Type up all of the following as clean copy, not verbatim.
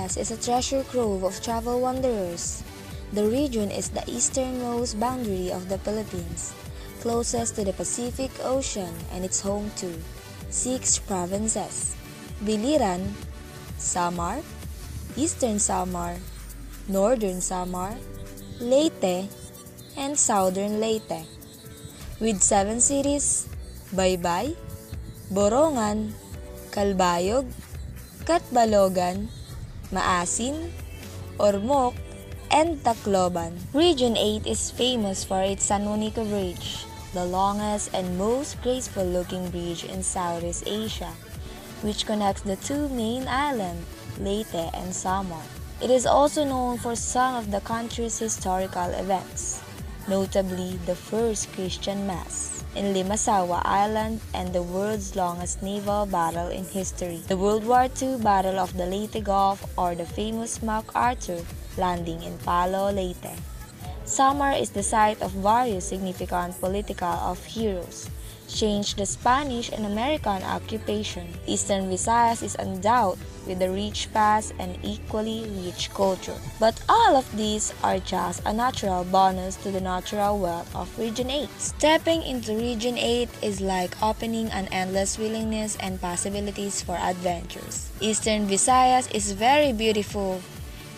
Visayas is a treasure trove of travel wanderers. The region is the easternmost boundary of the Philippines, closest to the Pacific Ocean, and it's home to 6 provinces: Biliran, Samar, Eastern Samar, Northern Samar, Leyte, and Southern Leyte, with 7 cities: Baybay, Borongan, Calbayog, Catbalogan, Maasin, Ormoc, and Tacloban. Region 8 is famous for its San Juanico Bridge, the longest and most graceful-looking bridge in Southeast Asia, which connects the two main islands, Leyte and Samar. It is also known for some of the country's historical events, notably the first Christian Mass in Limasawa Island and the world's longest naval battle in history, the World War II Battle of the Leyte Gulf, or the famous MacArthur landing in Palo, Leyte. Samar is the site of various significant political heroes, changed the Spanish and American occupation. Eastern Visayas is endowed with a rich past and equally rich culture. But all of these are just a natural bonus to the natural wealth of Region 8. Stepping into Region 8 is like opening an endless willingness and possibilities for adventures. Eastern Visayas is very beautiful.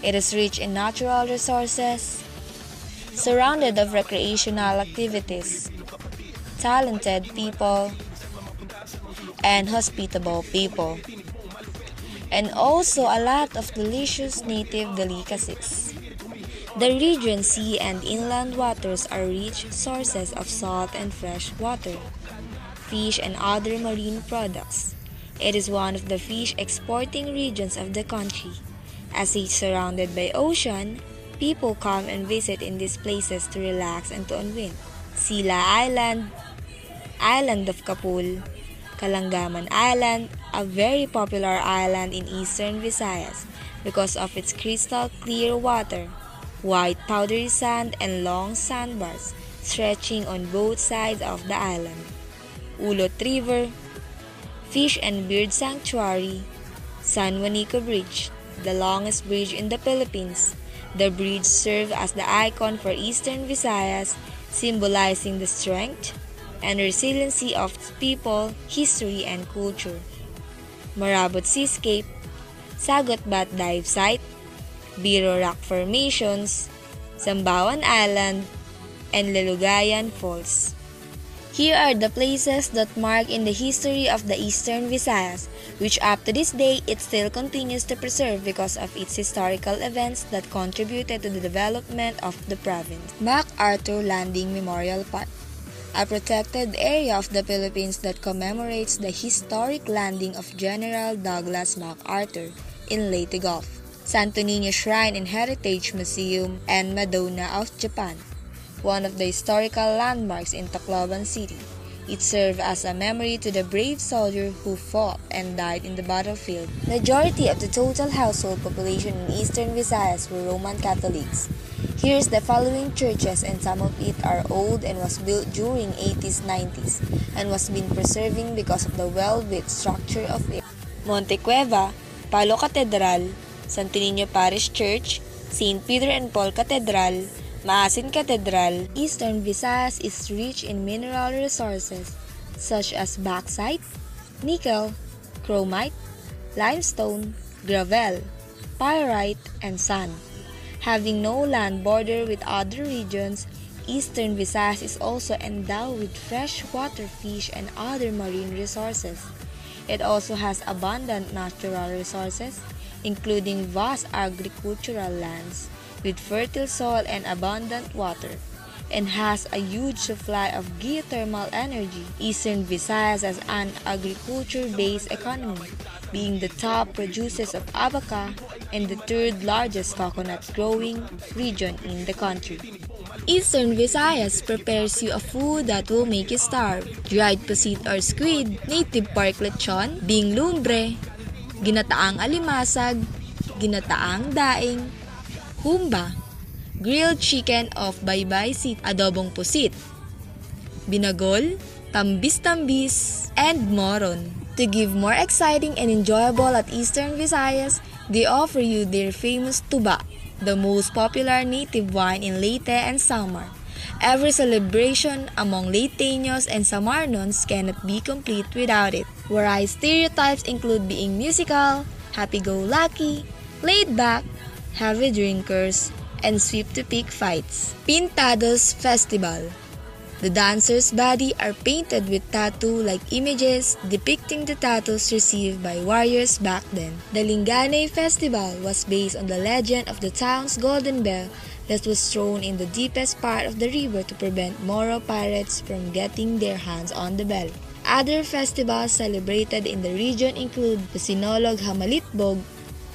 It is rich in natural resources, surrounded of recreational activities, talented people, and hospitable people, and also a lot of delicious native delicacies. The region's sea and inland waters are rich sources of salt and fresh water, fish, and other marine products. It is one of the fish exporting regions of the country. As it's surrounded by ocean, people come and visit in these places to relax and to unwind. Sila Island, Island of Kapul, Kalangaman Island, a very popular island in Eastern Visayas because of its crystal clear water, white powdery sand, and long sandbars stretching on both sides of the island. Ulot River, Fish and Bird Sanctuary, San Juanico Bridge, the longest bridge in the Philippines. The bridge serves as the icon for Eastern Visayas, symbolizing the strength and resiliency of its people, history, and culture. Marabot Seascape, Sagot Bat Dive Site, Biro Rock Formations, Sambawan Island, and Lelugayan Falls. Here are the places that mark in the history of the Eastern Visayas, which up to this day it still continues to preserve because of its historical events that contributed to the development of the province. MacArthur Landing Memorial Park, a protected area of the Philippines that commemorates the historic landing of General Douglas MacArthur in Leyte Gulf. Santo Niño Shrine and Heritage Museum, and Madonna of Japan, one of the historical landmarks in Tacloban City. It served as a memory to the brave soldier who fought and died in the battlefield. Majority of the total household population in Eastern Visayas were Roman Catholics. Here's the following churches, and some of it are old and was built during 80s, 90s, and was been preserving because of the well-built structure of it. Monte Cueva, Palo Cathedral, Santo Niño Parish Church, St. Peter and Paul Cathedral, Maasin Cathedral. Eastern Visayas is rich in mineral resources such as bauxite, nickel, chromite, limestone, gravel, pyrite, and sand. Having no land border with other regions, Eastern Visayas is also endowed with freshwater fish and other marine resources. It also has abundant natural resources, including vast agricultural lands with fertile soil and abundant water, and has a huge supply of geothermal energy. Eastern Visayas has an agriculture-based economy, being the top producers of abaca and the third largest coconut growing region in the country. Eastern Visayas prepares you a food that will make you starve: dried pusit or squid, native pork lechon, bing lumbre, ginataang alimasag, ginataang daing, humba, grilled chicken of Baybay City, adobong pusit, binagol, tambis-tambis, and moron. To give more exciting and enjoyable at Eastern Visayas, They offer you their famous tuba, the most popular native wine in Leyte and Samar. Every celebration among Leyteños and Samarnons cannot be complete without it. Waray stereotypes include being musical, happy-go-lucky, laid-back, heavy drinkers, and swift to pick fights. Pintados Festival. The dancers' body are painted with tattoo-like images depicting the tattoos received by warriors back then. The Lingganay Festival was based on the legend of the town's golden bell that was thrown in the deepest part of the river to prevent Moro pirates from getting their hands on the bell. Other festivals celebrated in the region include the Sinolog Hamalitbog,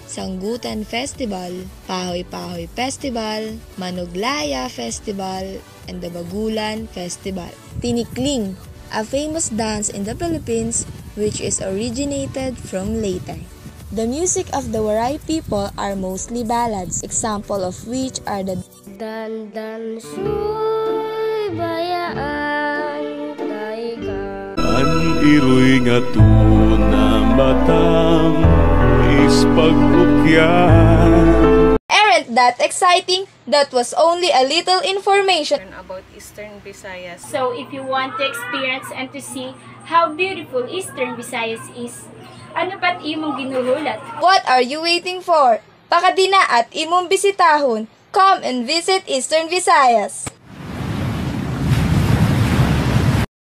Sanggutan Festival, Pahoy-Pahoy Festival, Manoglaya Festival, and the Bagulan Festival. Tinikling, a famous dance in the Philippines which is originated from Leyte. The music of the Waray people are mostly ballads, example of which are the Dandan suy bayaan tayga. An iroy nga na matang ispagkukyan. Aren't that exciting? That was only a little information about Eastern Visayas. So if you want to experience and to see how beautiful Eastern Visayas is, ano pat imong ginuhulat? What are you waiting for? Pakadina at imong bisitahon. Come and visit Eastern Visayas.